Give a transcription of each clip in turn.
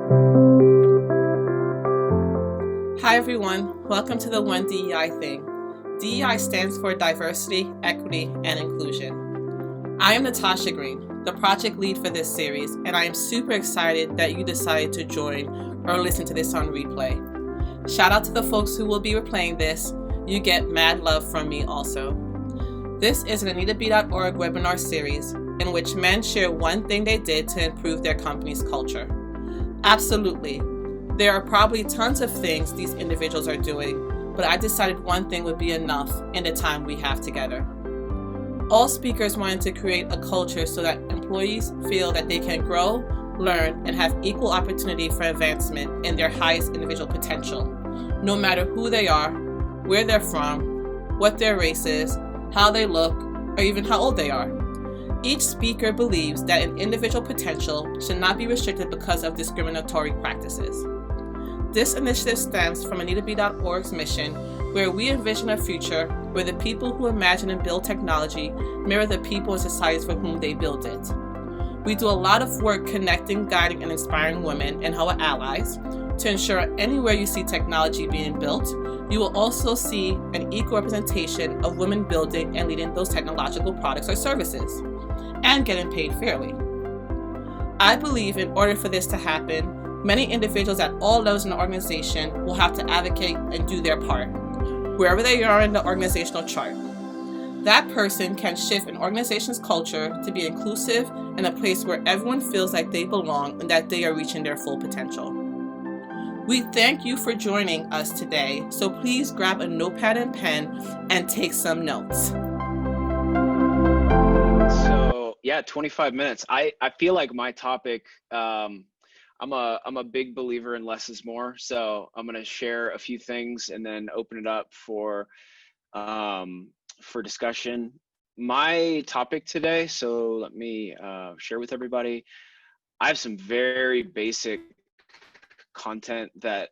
Hi everyone, welcome to the One DEI thing. DEI stands for Diversity, Equity, and Inclusion. I am Natasha Green, the project lead for this series, and I am super excited that you decided to join or listen to this on replay. Shout out to the folks who will be replaying this. You get mad love from me also. This is an AnitaB.org webinar series in which men share one thing they did to improve their company's culture. Absolutely. There are probably tons of things these individuals are doing, but I decided one thing would be enough in the time we have together. All speakers wanted to create a culture so that employees feel that they can grow, learn, and have equal opportunity for advancement in their highest individual potential, no matter who they are, where they're from, what their race is, how they look, or even how old they are. Each speaker believes that an individual potential should not be restricted because of discriminatory practices. This initiative stems from AnitaB.org's mission, where we envision a future where the people who imagine and build technology mirror the people and societies for whom they build it. We do a lot of work connecting, guiding, and inspiring women and our allies to ensure anywhere you see technology being built, you will also see an equal representation of women building and leading those technological products or services, and getting paid fairly. I believe in order for this to happen, many individuals at all levels in the organization will have to advocate and do their part, wherever they are in the organizational chart. That person can shift an organization's culture to be inclusive and a place where everyone feels like they belong and that they are reaching their full potential. We thank you for joining us today, so please grab a notepad and pen and take some notes. So yeah, 25 minutes. I feel like my topic, I'm a big believer in less is more. So I'm going to share a few things and then open it up for discussion. My topic today, so let me share with everybody. I have some very basic content that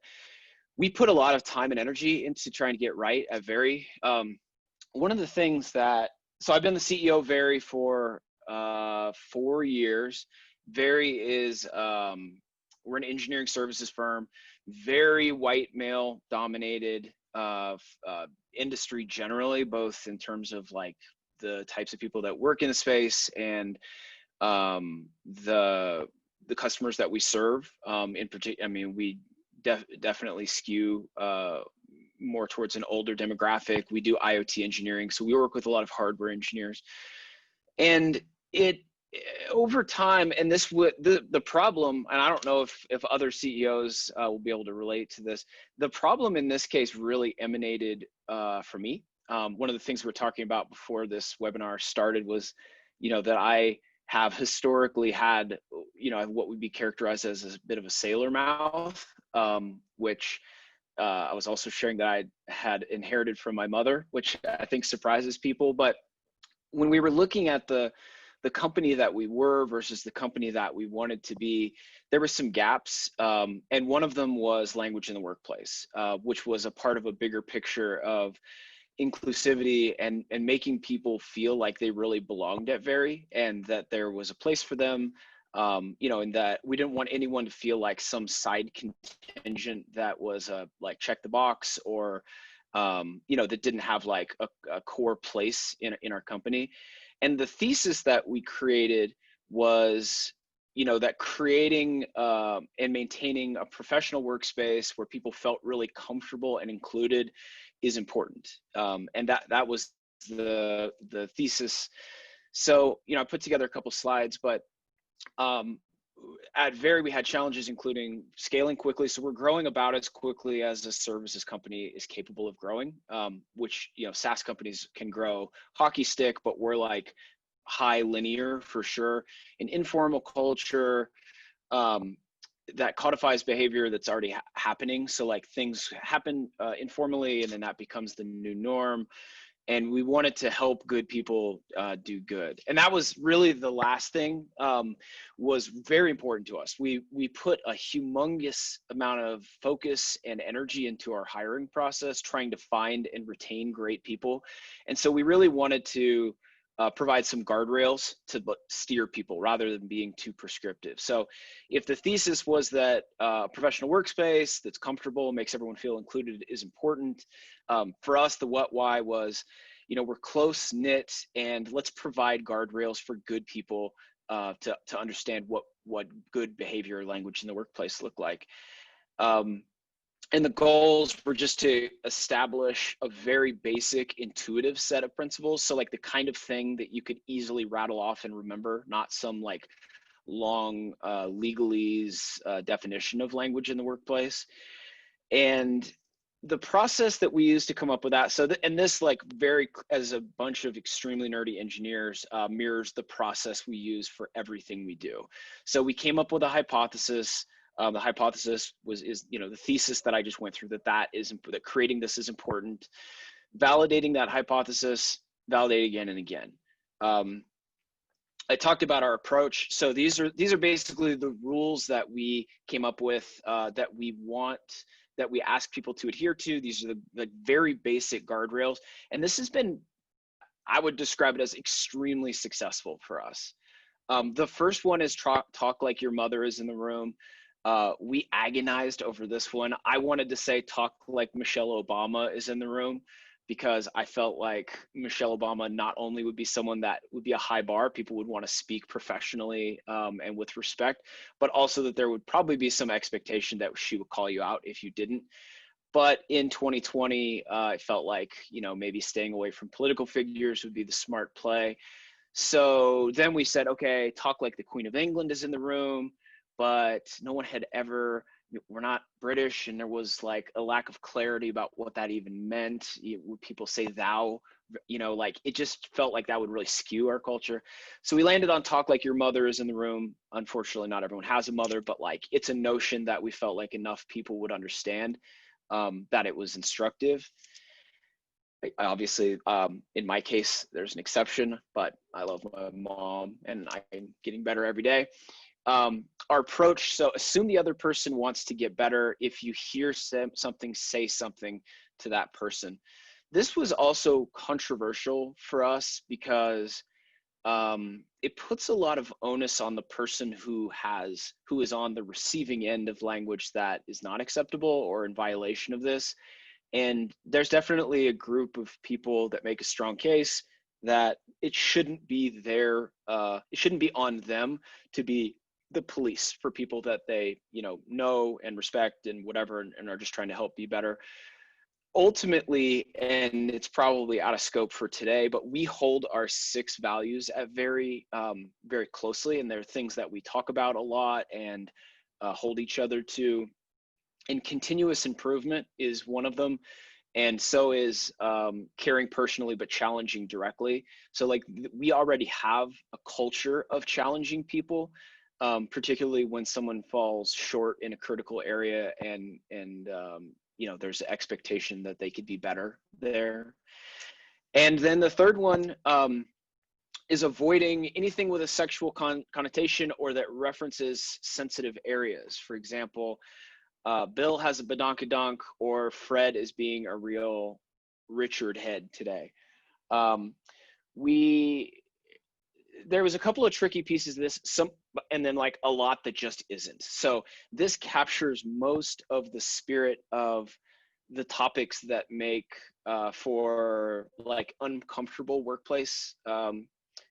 we put a lot of time and energy into trying to get right at Very. One of the things that, so I've been the CEO of Very for 4 years. Very is, we're an engineering services firm, very white male dominated industry generally, both in terms of like the types of people that work in the space and the customers that we serve. In particular, I mean, we definitely skew more towards an older demographic. We do IoT engineering, so we work with a lot of hardware engineers, and it over time, and this would the problem, and I don't know if other CEOs will be able to relate to this. The problem in this case really emanated for me. One of the things we were talking about before this webinar started was, that I have historically had, what would be characterized as a bit of a sailor mouth, which I was also sharing that I had inherited from my mother, which I think surprises people. But when we were looking at the company that we were versus the company that we wanted to be, there were some gaps. And one of them was language in the workplace, which was a part of a bigger picture of inclusivity and making people feel like they really belonged at Very and that there was a place for them, and that we didn't want anyone to feel like some side contingent that was like check the box or, that didn't have like a core place in our company. And the thesis that we created was, that creating and maintaining a professional workspace where people felt really comfortable and included is important. And that was the thesis. So, I put together a couple slides, but at Very, we had challenges, including scaling quickly. So we're growing about as quickly as a services company is capable of growing, which, SaaS companies can grow hockey stick, but we're like high linear for sure. An informal culture that codifies behavior that's already happening. So like things happen informally, and then that becomes the new norm. And we wanted to help good people do good. And that was really the last thing, was very important to us. We put a humongous amount of focus and energy into our hiring process, trying to find and retain great people. And so we really wanted to provide some guardrails to steer people rather than being too prescriptive. So if the thesis was that a professional workspace that's comfortable, makes everyone feel included is important, for us, the what why was, we're close knit, and let's provide guardrails for good people to understand what good behavior language in the workplace look like. And the goals were just to establish a very basic, intuitive set of principles. So like the kind of thing that you could easily rattle off and remember, not some like long legalese definition of language in the workplace. And the process that we used to come up with that, and this like as a bunch of extremely nerdy engineers, mirrors the process we use for everything we do. So we came up with a hypothesis. The hypothesis is the thesis that I just went through, that creating this is important, validating that hypothesis, validate again and again. I talked about our approach. So these are basically the rules that we came up with, that we ask people to adhere to. These are the very basic guardrails. And this has been, I would describe it as extremely successful for us. The first one is talk like your mother is in the room. We agonized over this one. I wanted to say talk like Michelle Obama is in the room, because I felt like Michelle Obama not only would be someone that would be a high bar, people would want to speak professionally and with respect, but also that there would probably be some expectation that she would call you out if you didn't. But in 2020, I felt like, maybe staying away from political figures would be the smart play. So then we said, okay, talk like the Queen of England is in the room, but no one had ever, we're not British, and there was like a lack of clarity about what that even meant. Would people say thou? Like it just felt like that would really skew our culture. So we landed on talk like your mother is in the room. Unfortunately, not everyone has a mother, but like it's a notion that we felt like enough people would understand that it was instructive. Obviously, in my case, there's an exception, but I love my mom and I'm getting better every day. Our approach, so assume the other person wants to get better. If you hear something, say something to that person. This was also controversial for us because it puts a lot of onus on the person who is on the receiving end of language that is not acceptable or in violation of this. And there's definitely a group of people that make a strong case that it shouldn't be it shouldn't be on them to be the police for people that they know and respect and whatever, and are just trying to help be better. Ultimately, and it's probably out of scope for today, but we hold our 6 values at very closely, and they're things that we talk about a lot and hold each other to. And continuous improvement is one of them, and so is caring personally but challenging directly. So like we already have a culture of challenging people, particularly when someone falls short in a critical area, and there's an expectation that they could be better there. And then the third one is avoiding anything with a sexual connotation or that references sensitive areas. For example, Bill has a badonkadonk, or Fred is being a real Richard head today. There was a couple of tricky pieces of this, and then like a lot that just isn't. So this captures most of the spirit of the topics that make for like uncomfortable workplace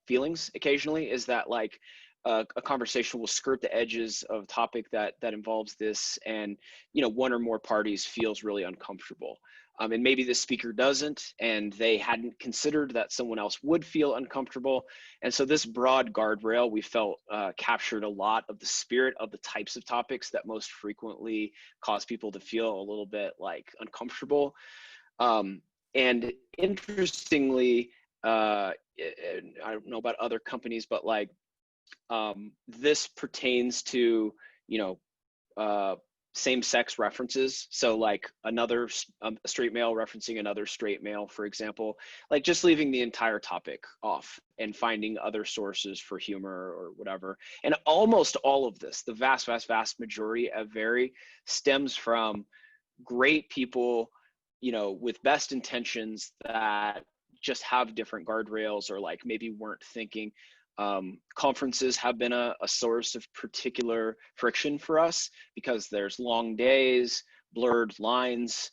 feelings occasionally, is that like a conversation will skirt the edges of a topic that involves this, and one or more parties feels really uncomfortable. And maybe the speaker doesn't, and they hadn't considered that someone else would feel uncomfortable. And so this broad guardrail, we felt captured a lot of the spirit of the types of topics that most frequently cause people to feel a little bit like uncomfortable. And interestingly, I don't know about other companies, but like this pertains to, same-sex references. So like a straight male referencing another straight male, for example, like just leaving the entire topic off and finding other sources for humor or whatever. And almost all of this, the vast majority of stems from great people, with best intentions that just have different guardrails, or like maybe weren't thinking. Conferences have been a source of particular friction for us because there's long days, blurred lines.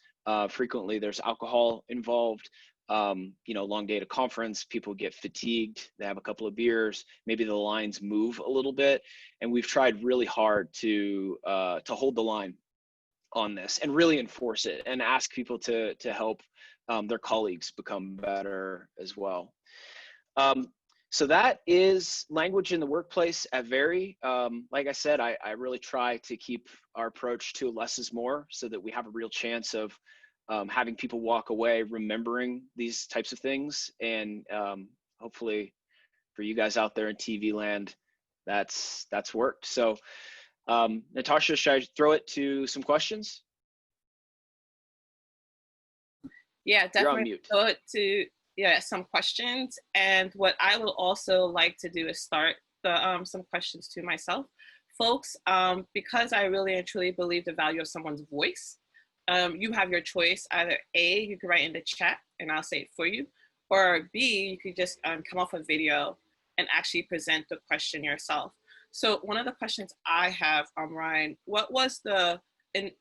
Frequently there's alcohol involved. Long day at a conference, people get fatigued, they have a couple of beers, maybe the lines move a little bit. And we've tried really hard to hold the line on this and really enforce it and ask people to help their colleagues become better as well. So that is language in the workplace at Very. Like I said, I really try to keep our approach to less is more, so that we have a real chance of having people walk away remembering these types of things. And hopefully for you guys out there in TV land, that's worked. So Natasha, should I throw it to some questions? Yeah, definitely throw it to some questions. And what I will also like to do is start some questions to myself. Folks, because I really and truly believe the value of someone's voice, you have your choice. Either A, you can write in the chat and I'll say it for you, or B, you could just come off a video and actually present the question yourself. So one of the questions I have, Ryan, what was the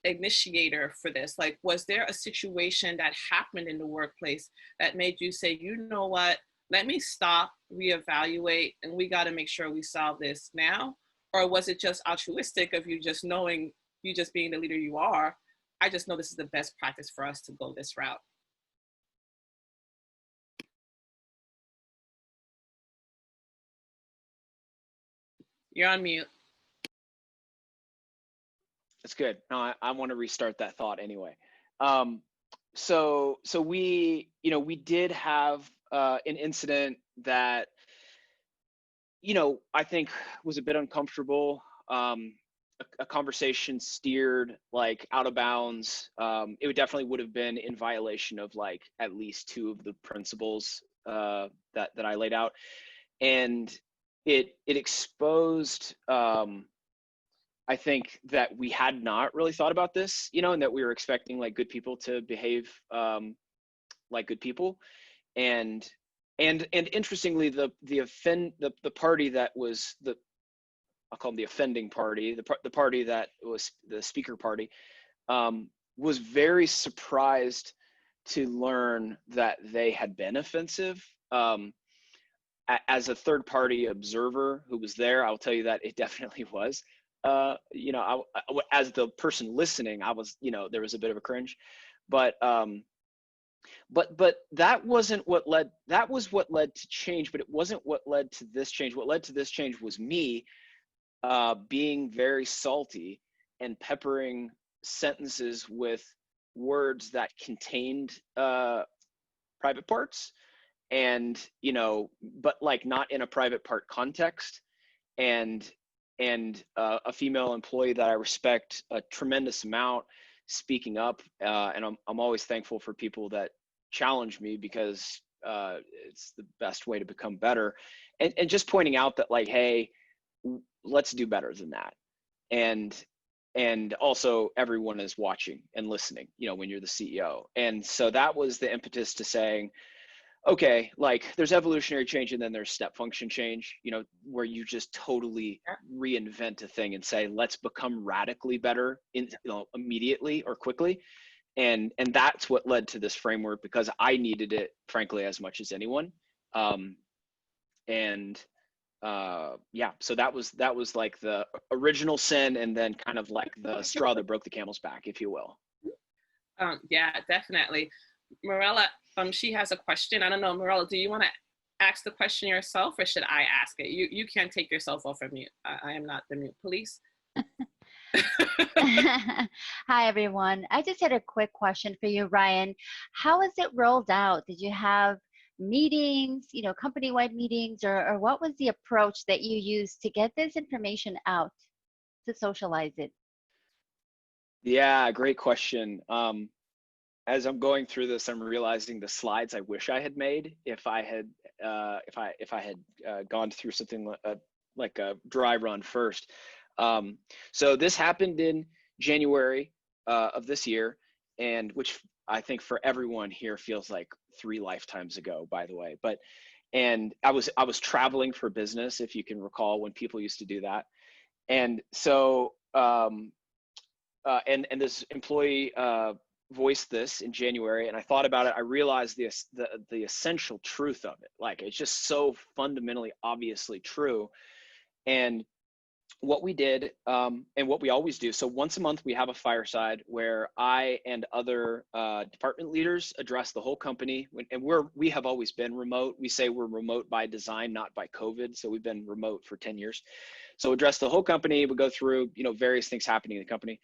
initiator for this? Like, was there a situation that happened in the workplace that made you say, you know what, let me stop, reevaluate, and we got to make sure we solve this now? Or was it just altruistic of you just knowing, you just being the leader you are, I just know this is the best practice for us to go this route? You're on mute. That's good. No, I want to restart that thought anyway. So we did have an incident that, I think was a bit uncomfortable. A conversation steered like out of bounds. It definitely would have been in violation of like at least two of the principles that I laid out, and it exposed. I think that we had not really thought about this, and that we were expecting like good people to behave like good people, and interestingly, the party that was I'll call them the offending party, the party that was the speaker party, was very surprised to learn that they had been offensive. As a third party observer who was there, I'll tell you that it definitely was. As the person listening, I was, there was a bit of a cringe, but that wasn't what led. That was what led to change, but it wasn't what led to this change. What led to this change was me being very salty and peppering sentences with words that contained private parts, and but like not in a private part context, and a female employee that I respect a tremendous amount speaking up, and I'm always thankful for people that challenge me, because it's the best way to become better, and just pointing out that like, hey, let's do better than that. And also everyone is watching and listening, when you're the CEO. And so that was the impetus to saying, okay, like there's evolutionary change and then there's step function change, where you just totally reinvent a thing and say, let's become radically better immediately or quickly. And that's what led to this framework, because I needed it, frankly, as much as anyone. So that was like the original sin, and then kind of like the straw that broke the camel's back, if you will. Yeah, definitely. Morella, she has a question. I don't know, Morella, do you want to ask the question yourself, or should I ask it? You can't take yourself off of mute. I am not the mute police. Hi, everyone. I just had a quick question for you, Ryan. How is it rolled out? Did you have meetings, company-wide meetings, or what was the approach that you used to get this information out, to socialize it? Yeah, great question. As I'm going through this, I'm realizing the slides I wish I had made if I had gone through something like a dry run first. So this happened in January of this year, and which I think for everyone here feels like 3 lifetimes ago, by the way. And I was traveling for business, if you can recall when people used to do that. And so, and this employee voiced this in January, and I thought about it. I realized the essential truth of it. Like, it's just so fundamentally, obviously true. And what we did, and what we always do, so once a month we have a fireside where I and other department leaders address the whole company. And we have always been remote. We say we're remote by design, not by COVID. So we've been remote for 10 years. So address the whole company. We go through, various things happening in the company.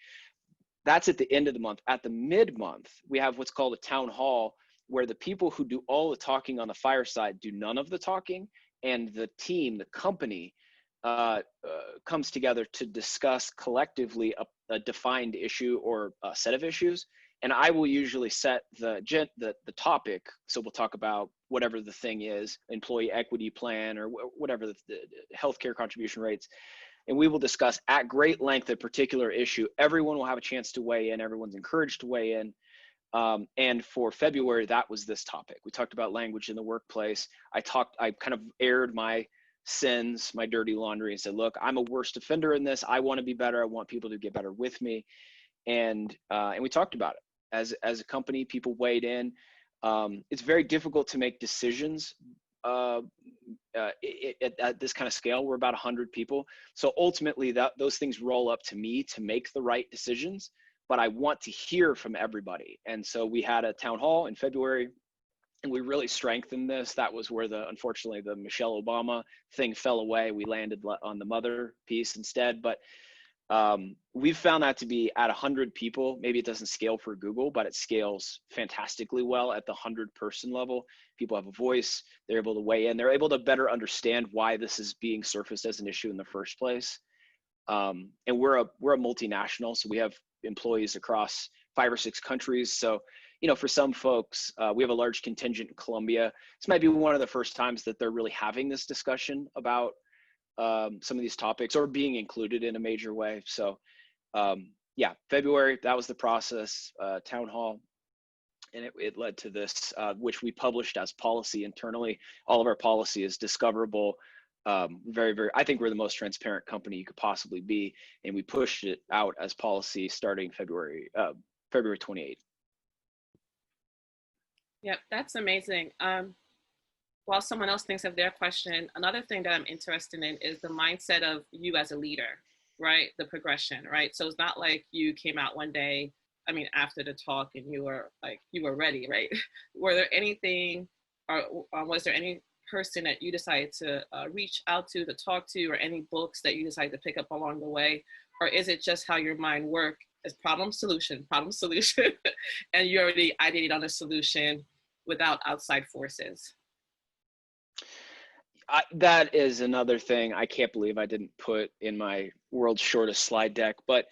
That's at the end of the month. At the mid-month, we have what's called a town hall, where the people who do all the talking on the fireside do none of the talking, and the team, the company, comes together to discuss collectively a defined issue or a set of issues. And I will usually set the topic. So we'll talk about whatever the thing is, employee equity plan, or whatever the healthcare contribution rates. And we will discuss at great length a particular issue. Everyone will have a chance to weigh in. Everyone's encouraged to weigh in. And for February, that was this topic. We talked about language in the workplace. I kind of aired my sins, my dirty laundry, and said, look, I'm a worst offender in this. I want to be better. I want people to get better with me. And we talked about it. As a company, people weighed in. It's very difficult to make decisions at this kind of scale. We're about 100 people. So ultimately, those things roll up to me to make the right decisions, but I want to hear from everybody. And so we had a town hall in February, and we really strengthened this. That was where unfortunately the Michelle Obama thing fell away. We landed on the mother piece instead. But we've found that to be at 100 people. Maybe it doesn't scale for Google, but it scales fantastically well at the 100-person level. People have a voice. They're able to weigh in. They're able to better understand why this is being surfaced as an issue in the first place. And we're a multinational, so we have employees across 5 or 6 countries. So, for some folks, we have a large contingent in Colombia. This might be one of the first times that they're really having this discussion about some of these topics, or being included in a major way. So yeah, February, that was the process, town hall, and it led to this, which we published as policy internally. All of our policy is discoverable. Very, very, I think we're the most transparent company you could possibly be, and we pushed it out as policy starting February 28th. Yep, that's amazing. While someone else thinks of their question, another thing that I'm interested in is the mindset of you as a leader, right? The progression, right? So it's not like you came out one day, after the talk, and you were ready, right? Were there anything, or was there any person that you decided to reach out to talk to, or any books that you decided to pick up along the way? Or is it just how your mind works as problem solution, and you already ideated on a solution without outside forces? That is another thing I can't believe I didn't put in my world's shortest slide deck, but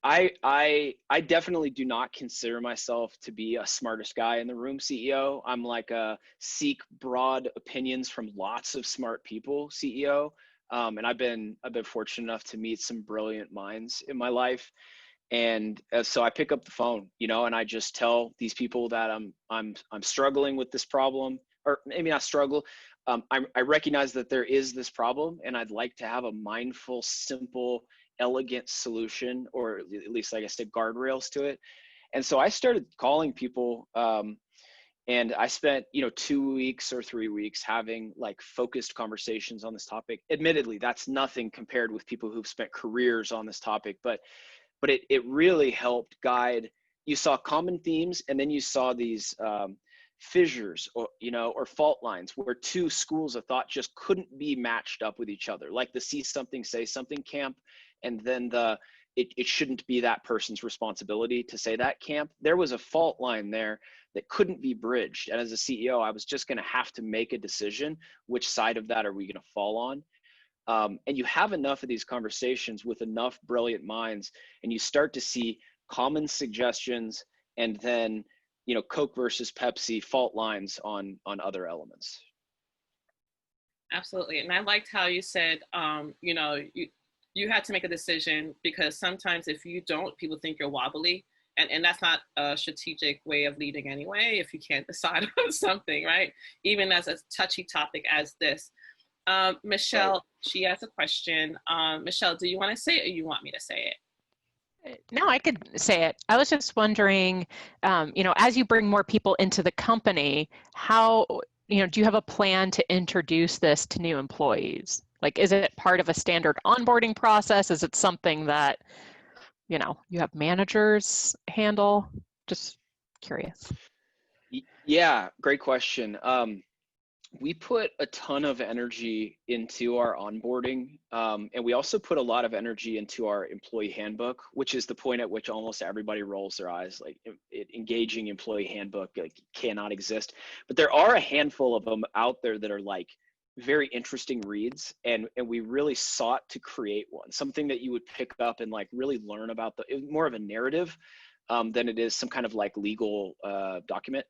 I definitely do not consider myself to be a smartest guy in the room CEO. I'm like a seek broad opinions from lots of smart people CEO. And I've been fortunate enough to meet some brilliant minds in my life. And so I pick up the phone, and I just tell these people that I'm struggling with this problem, or maybe not struggle. I recognize that there is this problem, and I'd like to have a mindful, simple, elegant solution, or at least, like I said, guardrails to it. And so I started calling people, and I spent 2 weeks or 3 weeks having like focused conversations on this topic. Admittedly, that's nothing compared with people who've spent careers on this topic, but it really helped guide. You saw common themes, and then you saw these fissures or fault lines where 2 schools of thought just couldn't be matched up with each other, like the see something, say something camp, and then it shouldn't be that person's responsibility to say that camp. There was a fault line there that couldn't be bridged. And as a CEO, I was just going to have to make a decision. Which side of that are we going to fall on? And you have enough of these conversations with enough brilliant minds, and you start to see common suggestions, and then Coke versus Pepsi fault lines on other elements. Absolutely. And I liked how you said, you had to make a decision, because sometimes if you don't, people think you're wobbly. and that's not a strategic way of leading anyway, if you can't decide on something, right? Even as a touchy topic as this. Michelle, she has a question. Michelle, do you want to say it or you want me to say it? No, I could say it. I was just wondering, as you bring more people into the company, how, do you have a plan to introduce this to new employees? Like, is it part of a standard onboarding process? Is it something that, you have managers handle? Just curious. Yeah, great question. We put a ton of energy into our onboarding, and we also put a lot of energy into our employee handbook, which is the point at which almost everybody rolls their eyes. Like, engaging employee handbook cannot exist. But there are a handful of them out there that are like very interesting reads, and we really sought to create one, something that you would pick up and like really learn about. More of a narrative than it is some kind of like legal document.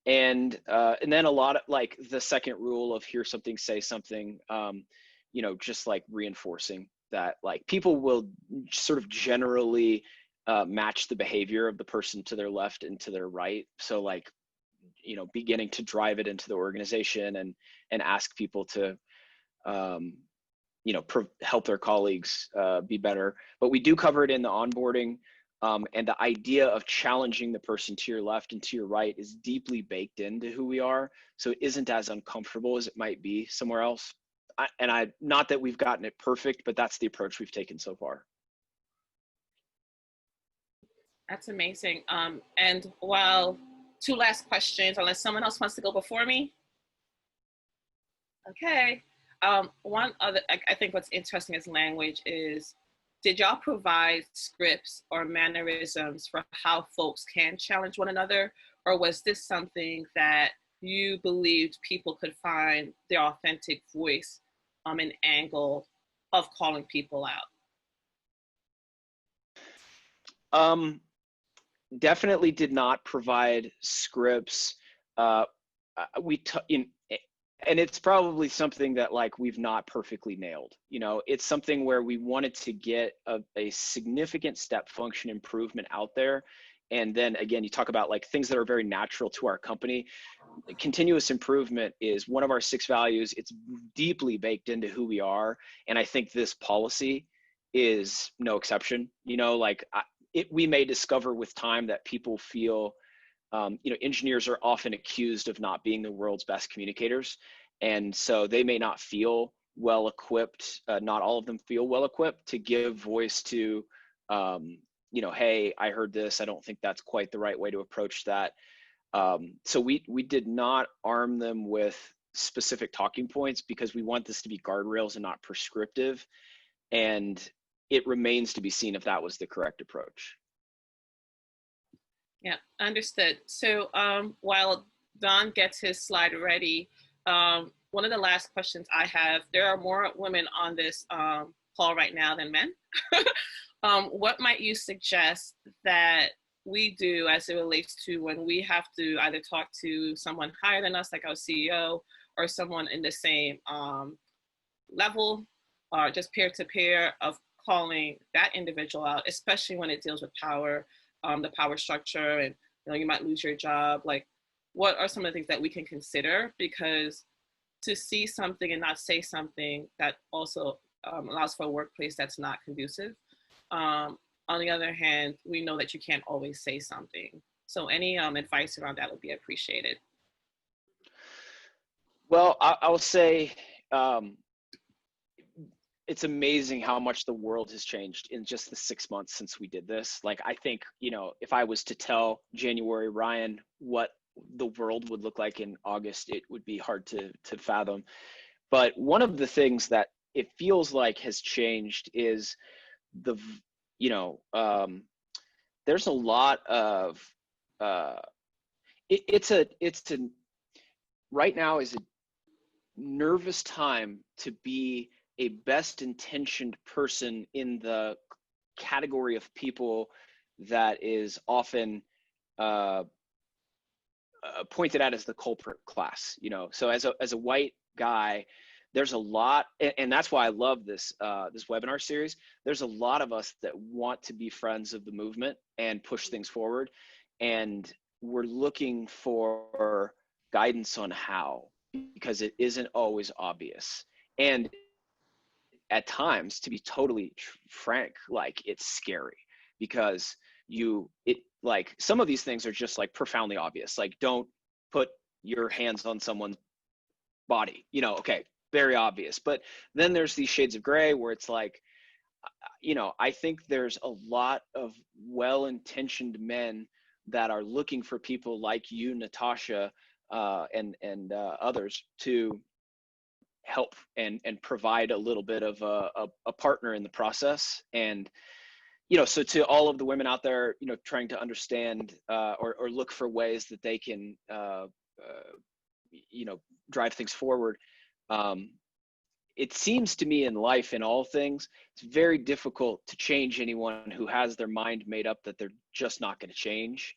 And then a lot of like the second rule of hear something, say something, just like reinforcing that like people will sort of generally match the behavior of the person to their left and to their right. So like, beginning to drive it into the organization and ask people to, help their colleagues be better. But we do cover it in the onboarding. And the idea of challenging the person to your left and to your right is deeply baked into who we are. So it isn't as uncomfortable as it might be somewhere else. Not that we've gotten it perfect, but that's the approach we've taken so far. That's amazing. And while two last questions, unless someone else wants to go before me. Okay. One other, I think what's interesting as language is, did y'all provide scripts or mannerisms for how folks can challenge one another? Or was this something that you believed people could find their authentic voice an angle of calling people out? Definitely did not provide scripts. And it's probably something that like we've not perfectly nailed. It's something where we wanted to get a significant step function improvement out there. And then again, you talk about like things that are very natural to our company. Continuous improvement is one of our 6 values. It's deeply baked into who we are. And I think this policy is no exception. We may discover with time that people feel, engineers are often accused of not being the world's best communicators. And so they may not feel well equipped, not all of them feel well equipped to give voice to, hey, I heard this, I don't think that's quite the right way to approach that. So we did not arm them with specific talking points because we want this to be guardrails and not prescriptive. And it remains to be seen if that was the correct approach. Yeah, understood. So while Don gets his slide ready, one of the last questions I have, there are more women on this call right now than men. What might you suggest that we do as it relates to when we have to either talk to someone higher than us, like our CEO, or someone in the same level, or just peer-to-peer, of calling that individual out, especially when it deals with power, the power structure, and you might lose your job. Like, what are some of the things that we can consider? Because to see something and not say something, that also allows for a workplace that's not conducive. On the other hand, we know that you can't always say something. So any advice around that would be appreciated. Well, I'll say it's amazing how much the world has changed in just the 6 months since we did this. Like, I think, if I was to tell January Ryan what the world would look like in August, it would be hard to fathom. But one of the things that it feels like has changed is there's a lot of right now is a nervous time to be a best intentioned person in the category of people that is often pointed at as the culprit class. So as a white guy, there's a lot, and that's why I love this this webinar series. There's a lot of us that want to be friends of the movement and push things forward, and we're looking for guidance on how, because it isn't always obvious. And at times, to be totally frank, like, it's scary, because like, some of these things are just like profoundly obvious. Like, don't put your hands on someone's body, you know, okay, very obvious. But then there's these shades of gray where it's like, you know, I think there's a lot of well-intentioned men that are looking for people like you, Natasha, and others to help and provide a little bit of a partner in the process. And, you know, so to all of the women out there, you know, trying to understand or look for ways that they can, you know, drive things forward. It seems to me in life, in all things, it's very difficult to change anyone who has their mind made up that they're just not going to change.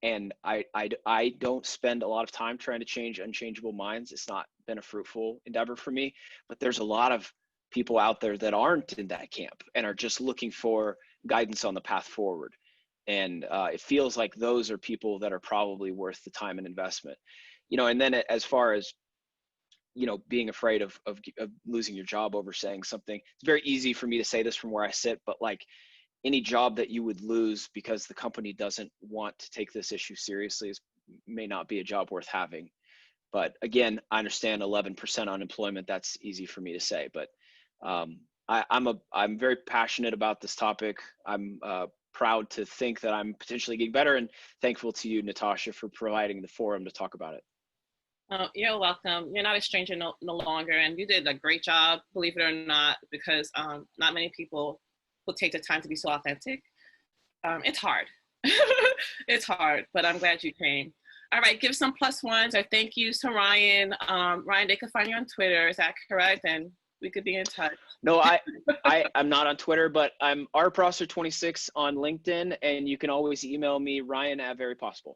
And I don't spend a lot of time trying to change unchangeable minds. It's not been a fruitful endeavor for me. But there's a lot of people out there that aren't in that camp and are just looking for guidance on the path forward. And it feels like those are people that are probably worth the time and investment. You know, and then as far as, you know, being afraid of losing your job over saying something, it's very easy for me to say this from where I sit, but like, any job that you would lose because the company doesn't want to take this issue seriously may not be a job worth having. But again, I understand 11% unemployment. That's easy for me to say, but I'm very passionate about this topic. I'm proud to think that I'm potentially getting better, and thankful to you, Natasha, for providing the forum to talk about it. Oh, you're welcome. You're not a stranger no longer, and you did a great job, believe it or not, because not many people will take the time to be so authentic. It's hard. It's hard, but I'm glad you came. All right, give some +1s or thank yous to Ryan. Ryan, they can find you on Twitter. Is that correct? And we could be in touch. No, I'm not on Twitter, but I'm rprosser26 on LinkedIn, and you can always email me, Ryan@verypossible.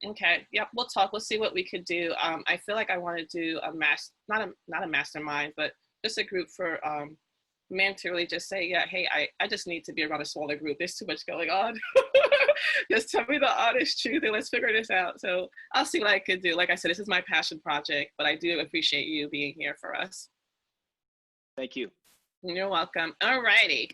Okay. Yep. We'll talk. We'll see what we could do. I feel like I want to do not a mastermind, but just a group for men to really just say, yeah, hey, I just need to be around a smaller group. There's too much going on. Just tell me the honest truth and let's figure this out. So I'll see what I could do. Like I said, this is my passion project, but I do appreciate you being here for us. Thank you. You're welcome. All righty.